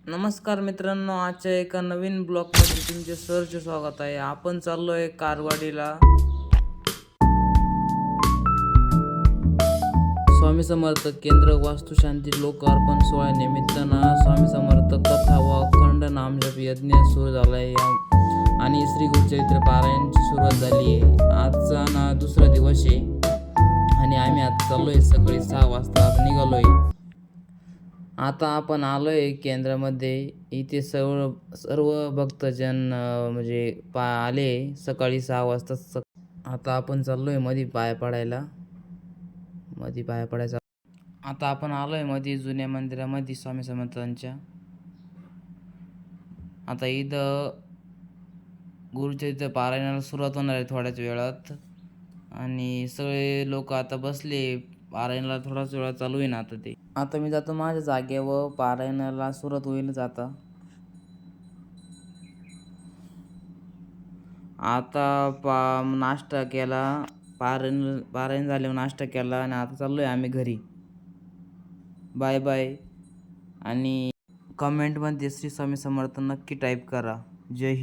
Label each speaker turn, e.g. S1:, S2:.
S1: नमस्कार मित्रांनो, आजच्या एका नवीन ब्लॉगमध्ये तुमचे सहर्ष स्वागत आहे. आपण चाललोय कारवाडीला. स्वामी समर्थ केंद्र वास्तुशांती लोकार्पण सोहळ्यानिमित्तानं स्वामी समर्थ कथा व अखंड नामजप यज्ञ सुरू झालाय आणि श्री गुरुचरित्र पारायणची सुरुवात झाली आहे. आजचा दुसरा दिवस आहे आणि आम्ही आता चाललोय. सकाळी 6 वाजता निघालोय. आता आपण आलोय केंद्रामध्ये. इथे सर्व भक्तजन म्हणजे आले सकाळी 6 वाजता. आता आपण चाललोय मध्ये पाया पडायचा. आता आपण आलोय मध्ये जुन्या मंदिरामध्ये स्वामी समर्थांच्या. आता इथं गुरुचरित्र पारायणाला सुरुवात होणार आहे थोड्याच वेळात आणि सगळे लोक आता बसले. पारायणाला थोडाच वेळा चालू आहे ना आता ते. आता मी जातो माझ्या जागेवर. पारायणाला सुरुवात होईलच आता. नाश्ता केला. पारायण झाल्यावर नाश्ता केला आणि आता चाललोय आम्ही घरी. Bye bye. आणि कमेंटमध्ये श्री स्वामी समर्थ नक्की टाईप करा. जय हिंद.